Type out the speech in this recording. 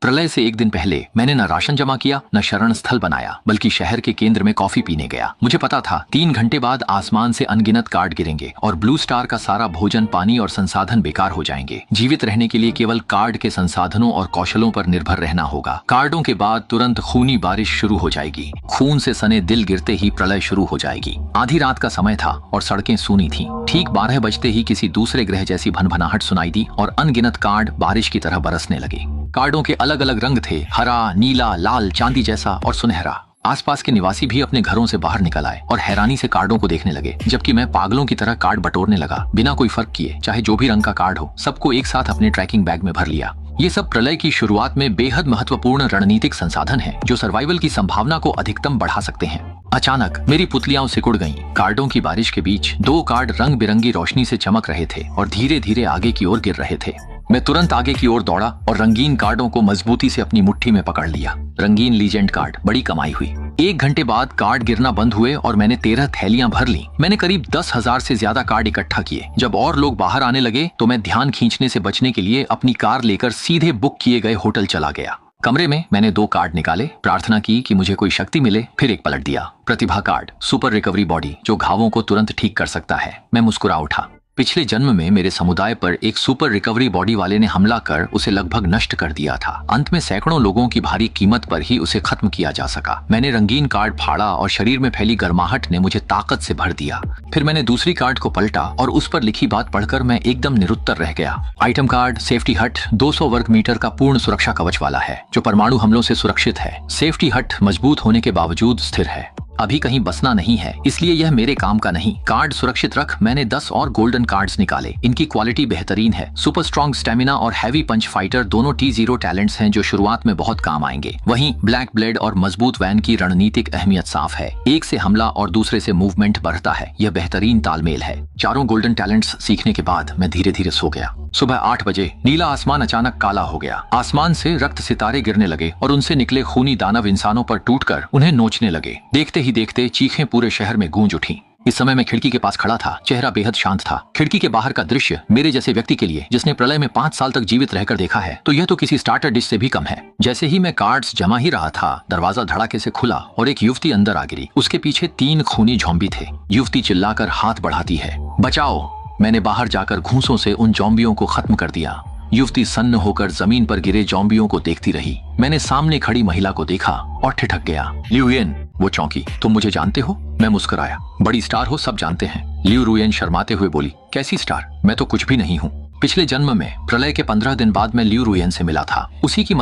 प्रलय से एक दिन पहले मैंने न राशन जमा किया न शरण स्थल बनाया, बल्कि शहर के केंद्र में कॉफी पीने गया। मुझे पता था 3 घंटे बाद आसमान से अनगिनत कार्ड गिरेंगे और ब्लू स्टार का सारा भोजन, पानी और संसाधन बेकार हो जाएंगे। जीवित रहने के लिए केवल कार्ड के संसाधनों और कौशलों पर निर्भर रहना होगा। कार्डों के बाद तुरंत खूनी बारिश शुरू हो जाएगी। खून से सने दिल गिरते ही प्रलय शुरू हो जाएगी। आधी रात का समय था और सड़कें सूनी थी। ठीक 12 बजते ही किसी दूसरे ग्रह जैसी भनभनाहट सुनाई दी और अनगिनत कार्ड बारिश की तरह बरसने लगे। कार्डों के अलग अलग रंग थे, हरा, नीला, लाल, चांदी जैसा और सुनहरा। आसपास के निवासी भी अपने घरों से बाहर निकल आए और हैरानी से कार्डों को देखने लगे, जबकि मैं पागलों की तरह कार्ड बटोरने लगा, बिना कोई फर्क किए। चाहे जो भी रंग का कार्ड हो, सबको एक साथ अपने ट्रैकिंग बैग में भर लिया। ये सब प्रलय की शुरुआत में बेहद महत्वपूर्ण रणनीतिक संसाधन हैं, जो सर्वाइवल की संभावना को अधिकतम बढ़ा सकते हैं। अचानक मेरी पुतलियां सिकुड़ गईं। कार्डों की बारिश के बीच 2 कार्ड रंग बिरंगी रोशनी से चमक रहे थे और धीरे धीरे आगे की ओर गिर रहे थे। मैं तुरंत आगे की ओर दौड़ा और रंगीन कार्डों को मजबूती से अपनी मुट्ठी में पकड़ लिया। रंगीन लीजेंड कार्ड, बड़ी कमाई हुई। 1 घंटे बाद कार्ड गिरना बंद हुए और मैंने 13 थैलियां भर ली। मैंने करीब 10,000 से ज्यादा कार्ड इकट्ठा किए। जब और लोग बाहर आने लगे तो मैं ध्यान खींचने से बचने के लिए अपनी कार लेकर सीधे बुक किए गए होटल चला गया। कमरे में मैंने 2 कार्ड निकाले, प्रार्थना की कि मुझे कोई शक्ति मिले, फिर एक पलट दिया। प्रतिभा कार्ड, सुपर रिकवरी बॉडी, जो घावों को तुरंत ठीक कर सकता है। मैं मुस्कुरा उठा। पिछले जन्म में मेरे समुदाय पर एक सुपर रिकवरी बॉडी वाले ने हमला कर उसे लगभग नष्ट कर दिया था। अंत में सैकड़ों लोगों की भारी कीमत पर ही उसे खत्म किया जा सका। मैंने रंगीन कार्ड फाड़ा और शरीर में फैली गर्माहट ने मुझे ताकत से भर दिया। फिर मैंने दूसरी कार्ड को पलटा और उस पर लिखी बात पढ़कर मैं एकदम निरुत्तर रह गया। आइटम कार्ड, सेफ्टी हट 200 वर्ग मीटर का पूर्ण सुरक्षा कवच वाला है, जो परमाणु हमलों से सुरक्षित है। सेफ्टी हट मजबूत होने के बावजूद स्थिर है, अभी कहीं बसना नहीं है, इसलिए यह मेरे काम का नहीं। कार्ड सुरक्षित रख मैंने 10 और गोल्डन कार्ड्स निकाले। इनकी क्वालिटी बेहतरीन है। सुपर स्ट्रॉन्ग स्टेमिना और हैवी पंच फाइटर दोनों T0 टैलेंट्स हैं, जो शुरुआत में बहुत काम आएंगे। वहीं ब्लैक ब्लेड और मजबूत वैन की रणनीतिक अहमियत साफ है। एक से हमला और दूसरे से मूवमेंट बढ़ता है। यह बेहतरीन तालमेल है। चारों गोल्डन टैलेंट्स सीखने के बाद मैं धीरे धीरे सो गया। सुबह 8 बजे नीला आसमान अचानक काला हो गया। आसमान से रक्त सितारे गिरने लगे और उनसे निकले खूनी दानव इंसानों पर टूटकर उन्हें नोचने लगे। देखते ही देखते चीखें पूरे शहर में गूंज उठी। इस समय मैं खिड़की के पास खड़ा था। चेहरा बेहद शांत था। खिड़की के बाहर का दृश्य मेरे जैसे व्यक्ति के लिए, जिसने प्रलय में 5 साल तक जीवित रहकर देखा है, तो यह तो किसी स्टार्टर डिश से भी कम है। जैसे ही मैं कार्ड्स जमा ही रहा था, दरवाजा धड़ाके से खुला और एक युवती अंदर आ गिरी। उसके पीछे 3 खूनी ज़ॉम्बी थे। युवती चिल्लाकर हाथ बढ़ाती है, बचाओ। मैंने बाहर जाकर घूंसों से उन ज़ॉम्बियों को खत्म कर दिया। युवती सन्न होकर जमीन पर गिरे ज़ॉम्बियों को देखती रही। मैंने सामने खड़ी महिला को देखा और ठिठक गया। लिu यिन, वो चौंकी। तुम मुझे जानते हो? मैं मुस्कुराया। बड़ी स्टार हो, सब जानते हैं। लिu रुयन शर्माते हुए बोली, कैसी स्टार? मैं तो कुछ भी नहीं हूँ। पिछले जन्म में प्रलय के 15 दिन बाद मैं लिu रुयन से मिला था। उसी की